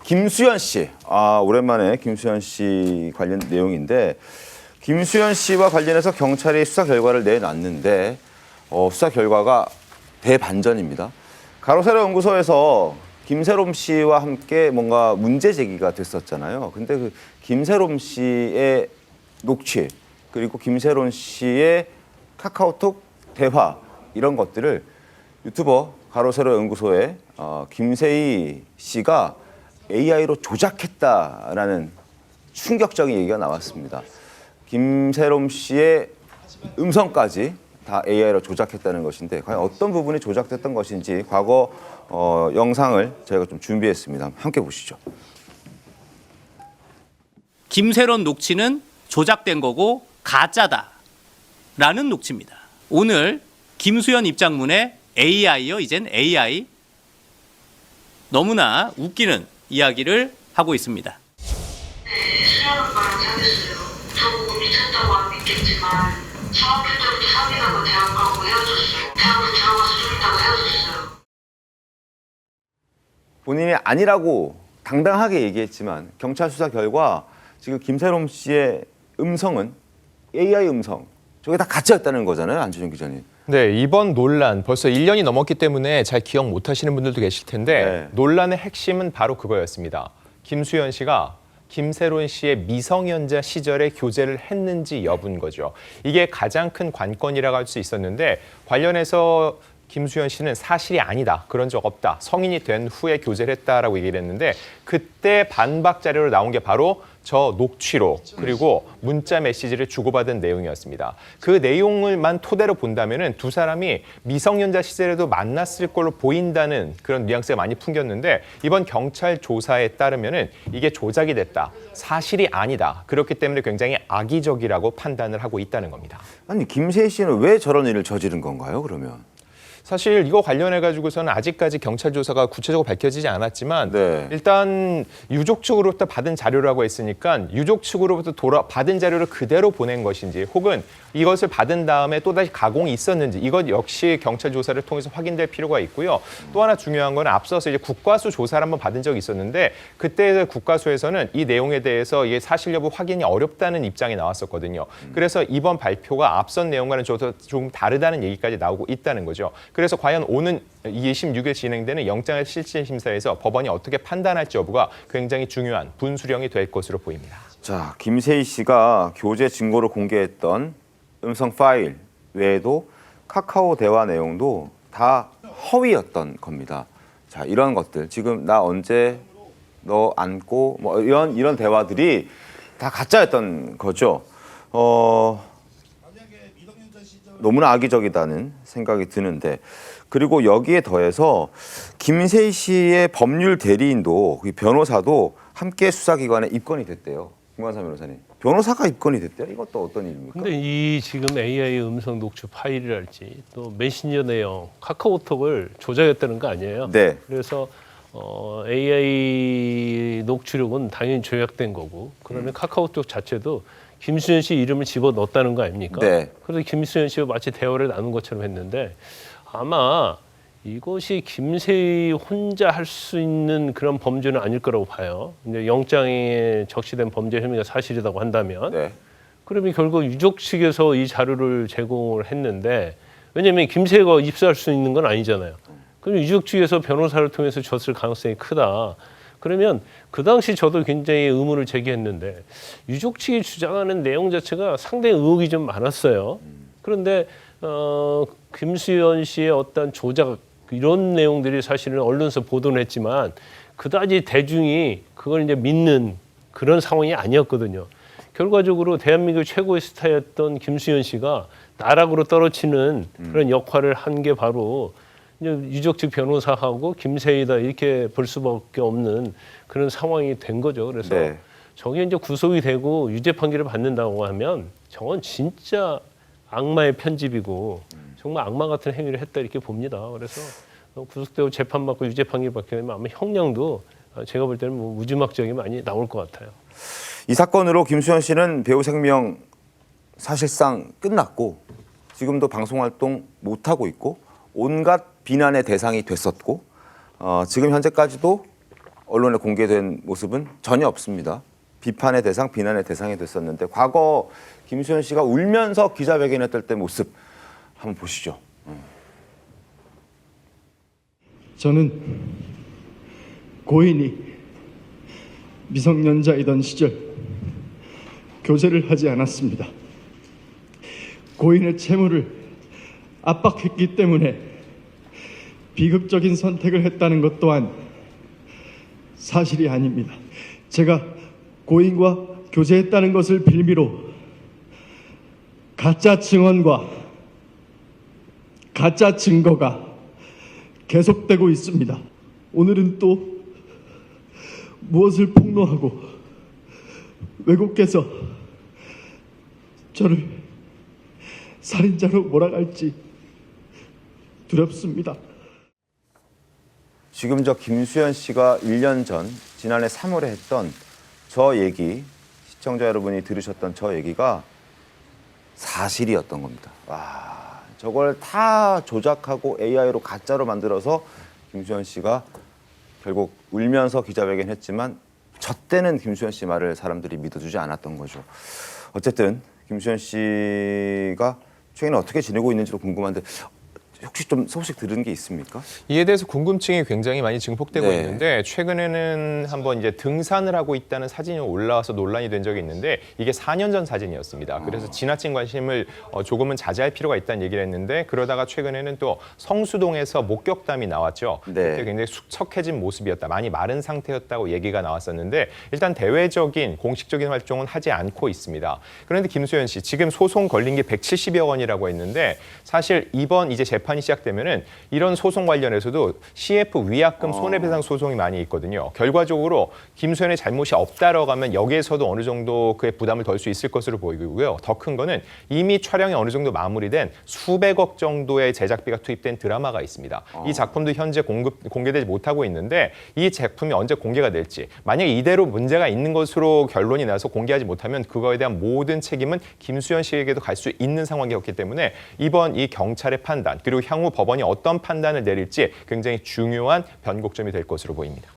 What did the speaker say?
김수현 씨, 오랜만에 김수현 씨 관련 내용인데 김수현 씨와 관련해서 경찰이 수사 결과를 내놨는데 수사 결과가 대반전입니다. 가로세로 연구소에서 김세롬 씨와 함께 뭔가 문제 제기가 됐었잖아요. 근데 그 김세롬 씨의 녹취 그리고 김세롬 씨의 카카오톡 대화 이런 것들을 유튜버 가로세로 연구소의 김세희 씨가 AI로 조작했다라는 충격적인 얘기가 나왔습니다. 김세롬 씨의 음성까지 다 AI로 조작했다는 것인데 과연 어떤 부분이 조작됐던 것인지 과거 영상을 저희가 좀 준비했습니다. 함께 보시죠. 김세롬 녹취는 조작된 거고 가짜다라는 녹취입니다. 오늘 김수현 입장문에 AI요, 이젠 AI 너무나 웃기는 이야기를 하고 있습니다. 수현 오빠랑 사귀었어요. 저보고 미쳤다고 안 믿겠지만 중학교 때부터 사귀다가 대학 가고 헤어졌어요. 대학을 들어가서 좀 있다가 헤어졌어요. 본인이 아니라고 당당하게 얘기했지만 경찰 수사 결과 지금 김세롬 씨의 음성은 AI 음성. 저게 다 가짜였다는 거잖아요, 안주정 기자님. 네, 이번 논란 벌써 1년이 넘었기 때문에 잘 기억 못 하시는 분들도 계실 텐데 네. 논란의 핵심은 바로 그거였습니다. 김수현 씨가 김세롬 씨의 미성년자 시절에 교제를 했는지 여부인 거죠. 이게 가장 큰 관건이라고 할 수 있었는데 관련해서 김수현 씨는 사실이 아니다. 그런 적 없다. 성인이 된 후에 교제를 했다라고 얘기를 했는데 그때 반박 자료로 나온 게 바로 저 녹취록 그리고 문자 메시지를 주고받은 내용이었습니다. 그 내용을만 토대로 본다면은 두 사람이 미성년자 시절에도 만났을 걸로 보인다는 그런 뉘앙스가 많이 풍겼는데 이번 경찰 조사에 따르면은 이게 조작이 됐다. 사실이 아니다. 그렇기 때문에 굉장히 악의적이라고 판단을 하고 있다는 겁니다. 아니 김세희 씨는 왜 저런 일을 저지른 건가요, 그러면? 사실 이거 관련해가지고서는 아직까지 경찰 조사가 구체적으로 밝혀지지 않았지만 네. 일단 유족 측으로부터 받은 자료라고 했으니까 유족 측으로부터 받은 자료를 그대로 보낸 것인지 혹은 이것을 받은 다음에 또다시 가공이 있었는지 이것 역시 경찰 조사를 통해서 확인될 필요가 있고요. 또 하나 중요한 건 앞서서 이제 국과수 조사를 한번 받은 적이 있었는데 그때 국과수에서는 이 내용에 대해서 이게 사실 여부 확인이 어렵다는 입장이 나왔었거든요. 그래서 이번 발표가 앞선 내용과는 좀 다르다는 얘기까지 나오고 있다는 거죠. 그래서 과연 오는 26일 진행되는 영장 실질 심사에서 법원이 어떻게 판단할지 여부가 굉장히 중요한 분수령이 될 것으로 보입니다. 자, 김세희 씨가 교제 증거로 공개했던 음성 파일 외에도 카카오 대화 내용도 다 허위였던 겁니다. 자, 이런 것들 지금 나 언제 너 안고 뭐 이런 대화들이 다 가짜였던 거죠. 너무나 악의적이다는 생각이 드는데 그리고 여기에 더해서 김세희 씨의 법률 대리인도 변호사도 함께 수사기관에 입건이 됐대요. 김관삼 변호사님. 변호사가 입건이 됐대요. 이것도 어떤 일입니까? 근데 이 지금 AI 음성 녹취 파일이랄지 또 메신저 내용, 카카오톡을 조작했다는 거 아니에요? 네. 그래서 AI 녹취록은 당연히 조작된 거고 그러면 카카오톡 자체도 김수현 씨 이름을 집어넣었다는 거 아닙니까? 네. 그래서 김수현 씨와 마치 대화를 나눈 것처럼 했는데 아마 이것이 김세희 혼자 할 수 있는 그런 범죄는 아닐 거라고 봐요. 이제 영장에 적시된 범죄 혐의가 사실이라고 한다면 네. 그러면 결국 유족 측에서 이 자료를 제공을 했는데 왜냐하면 김세희가 입수할 수 있는 건 아니잖아요. 그럼 유족 측에서 변호사를 통해서 줬을 가능성이 크다. 그러면 그 당시 저도 굉장히 의문을 제기했는데 유족 측이 주장하는 내용 자체가 상당히 의혹이 좀 많았어요. 그런데 김수현 씨의 어떤 조작 이런 내용들이 사실은 언론에서 보도는 했지만 그다지 대중이 그걸 이제 믿는 그런 상황이 아니었거든요. 결과적으로 대한민국 최고의 스타였던 김수현 씨가 나락으로 떨어지는 그런 역할을 한 게 바로 유족 측 변호사하고 김세희다 이렇게 볼 수밖에 없는 그런 상황이 된 거죠. 그래서 네. 저게 이제 구속이 되고 유죄 판결을 받는다고 하면 저건 진짜 악마의 편집이고 정말 악마 같은 행위를 했다 이렇게 봅니다. 그래서 구속되고 재판받고 유죄 판결 받게 되면 아마 형량도 제가 볼 때는 뭐 무지막지하게 많이 나올 것 같아요. 이 사건으로 김수현 씨는 배우 생명 사실상 끝났고 지금도 방송 활동 못 하고 있고 온갖 비난의 대상이 됐었고 지금 현재까지도 언론에 공개된 모습은 전혀 없습니다. 비판의 대상, 비난의 대상이 됐었는데 과거 김수현 씨가 울면서 기자회견했을 때 모습 한번 보시죠. 저는 고인이 미성년자이던 시절 교제를 하지 않았습니다. 고인의 채무를 압박했기 때문에 비극적인 선택을 했다는 것 또한 사실이 아닙니다. 제가 고인과 교제했다는 것을 빌미로 가짜 증언과 가짜 증거가 계속되고 있습니다. 오늘은 또 무엇을 폭로하고 왜곡해서 저를 살인자로 몰아갈지 두렵습니다. 지금 저 김수현 씨가 1년 전 지난해 3월에 했던 저 얘기, 시청자 여러분이 들으셨던 저 얘기가 사실이었던 겁니다. 와, 저걸 다 조작하고 AI로 가짜로 만들어서 김수현 씨가 결국 울면서 기자회견 했지만 저 때는 김수현 씨 말을 사람들이 믿어주지 않았던 거죠. 어쨌든 김수현 씨가 최근에 어떻게 지내고 있는지도 궁금한데 혹시 좀 소식 들은 게 있습니까? 이에 대해서 궁금증이 굉장히 많이 증폭되고 네. 있는데 최근에는 한번 이제 등산을 하고 있다는 사진이 올라와서 논란이 된 적이 있는데 이게 4년 전 사진이었습니다. 그래서 지나친 관심을 조금은 자제할 필요가 있다는 얘기를 했는데 그러다가 최근에는 또 성수동에서 목격담이 나왔죠. 네. 그때 굉장히 축척해진 모습이었다. 많이 마른 상태였다고 얘기가 나왔었는데 일단 대외적인 공식적인 활동은 하지 않고 있습니다. 그런데 김수현 씨 지금 소송 걸린 게 170여 원이라고 했는데 사실 이번 이제 재판이 시작되면은 이런 소송 관련해서도 CF 위약금 손해배상 소송이 많이 있거든요. 결과적으로 김수현의 잘못이 없다라고 하면 여기에서도 어느 정도 그의 부담을 덜 수 있을 것으로 보이고요. 더 큰 거는 이미 촬영이 어느 정도 마무리된 수백억 정도의 제작비가 투입된 드라마가 있습니다. 이 작품도 현재 공개되지 못하고 있는데 이 제품이 언제 공개가 될지 만약에 이대로 문제가 있는 것으로 결론이 나서 공개하지 못하면 그거에 대한 모든 책임은 김수현 씨에게도 갈 수 있는 상황이었기 때문에 이번 이 경찰의 판단 그리고 향후 법원이 어떤 판단을 내릴지 굉장히 중요한 변곡점이 될 것으로 보입니다.